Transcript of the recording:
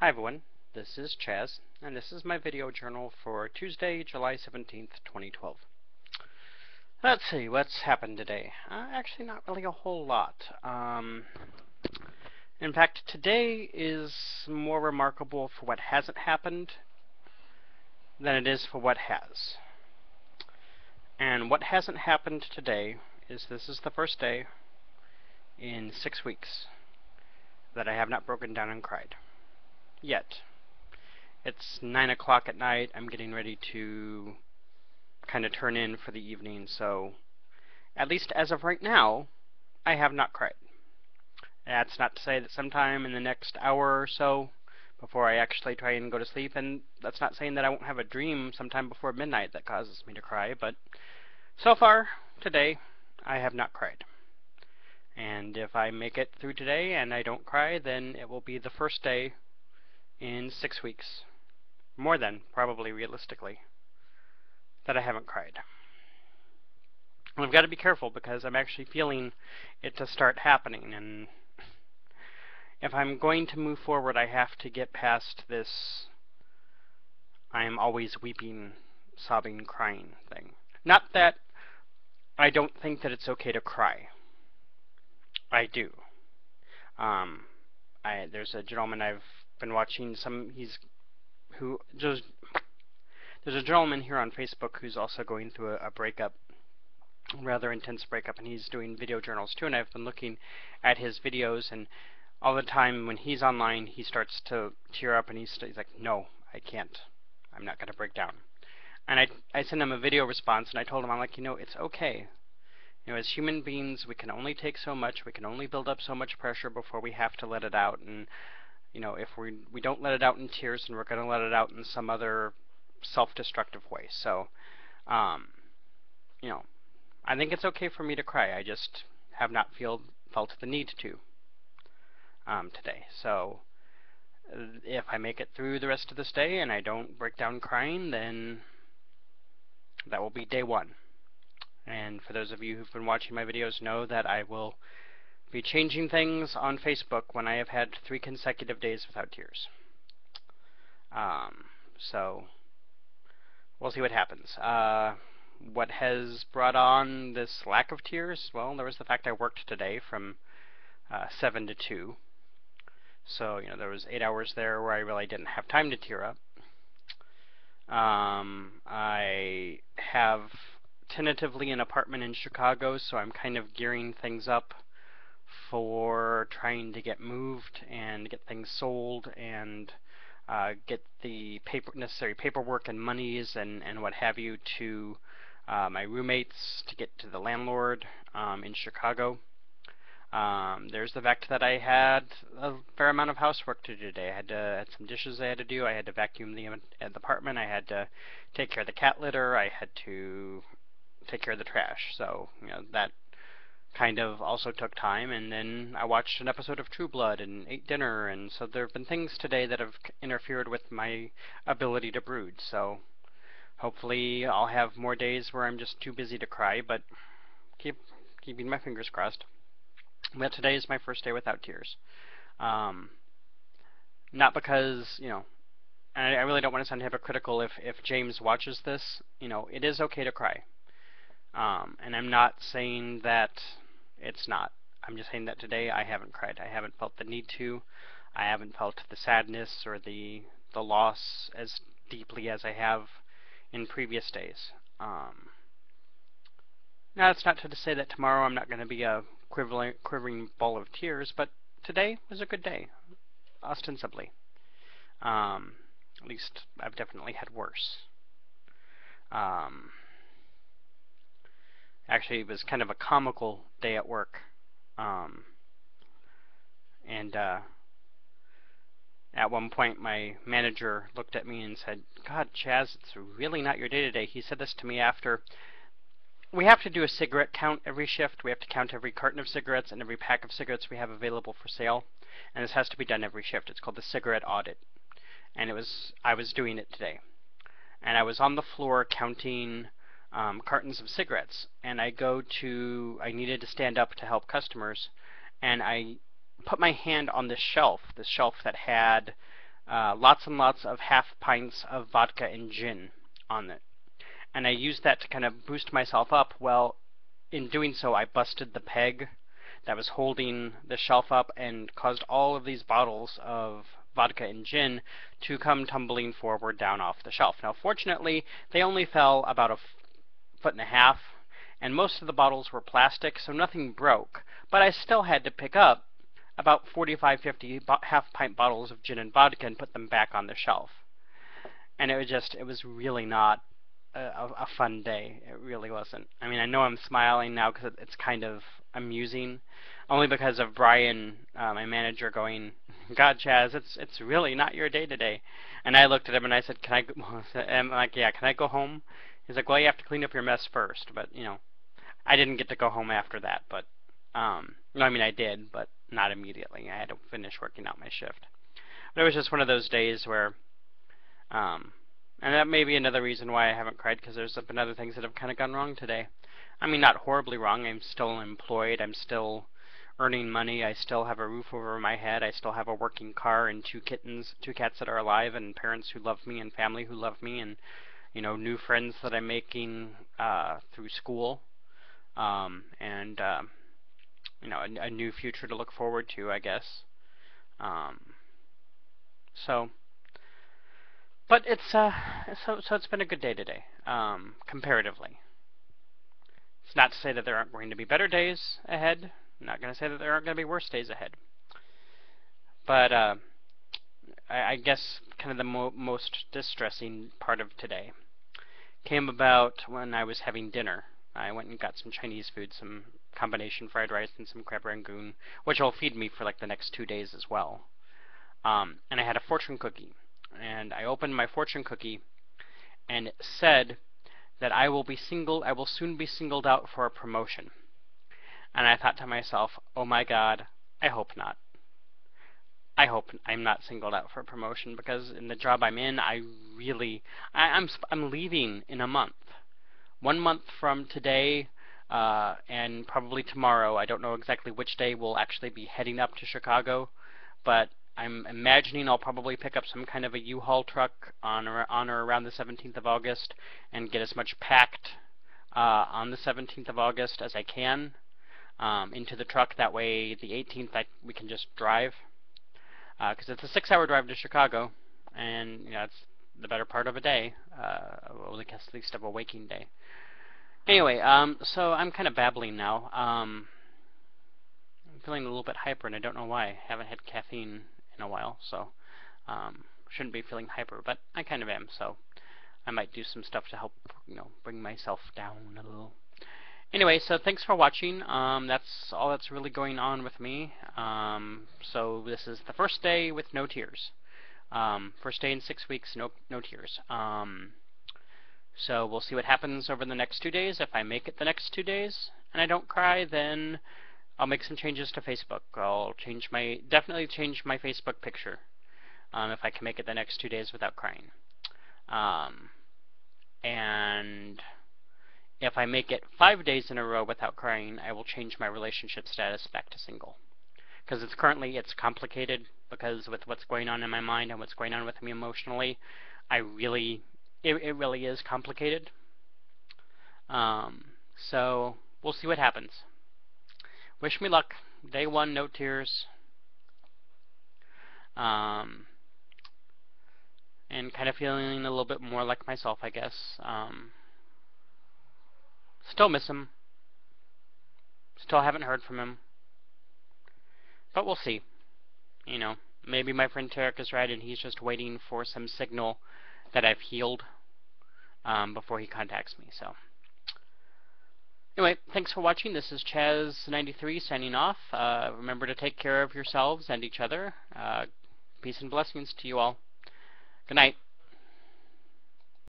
Hi everyone, this is Chaz, and this is my video journal for Tuesday, July 17th, 2012. Let's see, what's happened today? Actually, not really a whole lot. In fact, today is more remarkable for what hasn't happened than it is for what has. And what hasn't happened today is this is the first day in 6 weeks that I have not broken down and cried. Yet. It's 9 o'clock at night. I'm getting ready to kind of turn in for the evening, so at least as of right now, I have not cried. That's not to say that sometime in the next hour or so, before I actually try and go to sleep, and that's not saying that I won't have a dream sometime before midnight that causes me to cry, but so far, today, I have not cried. And if I make it through today and I don't cry, then it will be the first day in 6 weeks, more than, probably realistically, that I haven't cried. And I've got to be careful because I'm actually feeling it to start happening, and if I'm going to move forward, I have to get past this I am always weeping, sobbing, crying thing. Not that I don't think that it's okay to cry. I do. There's a gentleman I've been watching there's a gentleman here on Facebook who's also going through a breakup, a rather intense breakup, and he's doing video journals too, and I've been looking at his videos, and all the time when he's online he starts to tear up, and he's like, no, I can't, I'm not going to break down. And I sent him a video response, and I told him, I'm like, it's okay. As human beings, we can only take so much, we can only build up so much pressure before we have to let it out, and if we don't let it out in tears, then we're going to let it out in some other self-destructive way. So, I think it's okay for me to cry. I just have not felt the need to today. So, if I make it through the rest of this day and I don't break down crying, then that will be day one. And for those of you who've been watching my videos know that I will be changing things on Facebook when I have had 3 consecutive days without tears. So, we'll see what happens. What has brought on this lack of tears? Well, there was the fact I worked today from 7 to 2. So, there was 8 hours there where I really didn't have time to tear up. I have tentatively an apartment in Chicago, so I'm kind of gearing things up for trying to get moved and get things sold and get the necessary paperwork and monies and what have you to my roommates to get to the landlord in Chicago. There's the fact that I had a fair amount of housework to do today. I had some dishes I had to do. I had to vacuum the apartment. I had to take care of the cat litter. I had to take care of the trash. So, that kind of also took time, and then I watched an episode of True Blood and ate dinner, and so there have been things today that have interfered with my ability to brood. So hopefully I'll have more days where I'm just too busy to cry, but keeping my fingers crossed. But today is my first day without tears. Not because, and I really don't want to sound hypocritical if James watches this, it is okay to cry. And I'm not saying that it's not. I'm just saying that today I haven't cried. I haven't felt the need to. I haven't felt the sadness or the loss as deeply as I have in previous days. Now, that's not to say that tomorrow I'm not going to be a quivering ball of tears, but today was a good day, ostensibly. At least I've definitely had worse. Actually, it was kind of a comical day at work. At one point, my manager looked at me and said, God, Chaz, it's really not your day today. He said this to me after. We have to do a cigarette count every shift. We have to count every carton of cigarettes and every pack of cigarettes we have available for sale. And this has to be done every shift. It's called the cigarette audit. And I was doing it today. And I was on the floor counting cartons of cigarettes, and I needed to stand up to help customers, and I put my hand on this shelf that had lots and lots of half pints of vodka and gin on it. And I used that to kind of boost myself up. Well, in doing so, I busted the peg that was holding the shelf up and caused all of these bottles of vodka and gin to come tumbling forward down off the shelf. Now, fortunately, they only fell about a foot and a half, and most of the bottles were plastic, so nothing broke. But I still had to pick up about 45, 50 half-pint bottles of gin and vodka and put them back on the shelf. And it was really not a fun day. It really wasn't. I mean, I know I'm smiling now because it's kind of amusing, only because of Brian, my manager, going, "God, Chaz, it's really not your day today." And I looked at him and I said, "Can I go?" I'm like, "Yeah, can I go home?" He's like, "Well, you have to clean up your mess first." But I didn't get to go home after that. But no, I mean I did, but not immediately. I had to finish working out my shift. But it was just one of those days where, and that may be another reason why I haven't cried, because there's been other things that have kind of gone wrong today. I mean, not horribly wrong. I'm still employed. I'm still earning money. I still have a roof over my head. I still have a working car and two cats that are alive, and parents who love me, and family who love me, and new friends that I'm making through school, and a new future to look forward to, I guess. But it's so it's been a good day today, comparatively. It's not to say that there aren't going to be better days ahead. I'm not going to say that there aren't going to be worse days ahead. But I guess kind of the most distressing part of today came about when I was having dinner. I went and got some Chinese food, some combination fried rice and some crab rangoon, which will feed me for like the next 2 days as well. And I had a fortune cookie. And I opened my fortune cookie, and it said that I will soon be singled out for a promotion. And I thought to myself, oh my God, I hope not. I hope I'm not singled out for a promotion, because in the job I'm in, I'm leaving in a month. 1 month from today, and probably tomorrow. I don't know exactly which day we'll actually be heading up to Chicago, but I'm imagining I'll probably pick up some kind of a U-Haul truck on or around the 17th of August and get as much packed on the 17th of August as I can into the truck. That way the 18th we can just drive, because it's a 6-hour drive to Chicago, and it's the better part of a day, I guess at least of a waking day. Anyway, so I'm kind of babbling now. I'm feeling a little bit hyper, and I don't know why. I haven't had caffeine in a while, so shouldn't be feeling hyper, but I kind of am, so I might do some stuff to help, bring myself down a little. Anyway, so thanks for watching. That's all that's really going on with me. So this is the first day with no tears. First day in 6 weeks, no tears. So we'll see what happens over the next 2 days. If I make it the next 2 days and I don't cry, then I'll make some changes to Facebook. I'll definitely change my Facebook picture if I can make it the next 2 days without crying. And if I make it 5 days in a row without crying, I will change my relationship status back to single. Because it's complicated, because with what's going on in my mind and what's going on with me emotionally, it really is complicated. So we'll see what happens. Wish me luck. Day 1, no tears. And kind of feeling a little bit more like myself, I guess. Still miss him. Still haven't heard from him. But we'll see. Maybe my friend Tarek is right and he's just waiting for some signal that I've healed before he contacts me. So anyway, thanks for watching. This is Chaz93 signing off. Remember to take care of yourselves and each other. Peace and blessings to you all. Good night.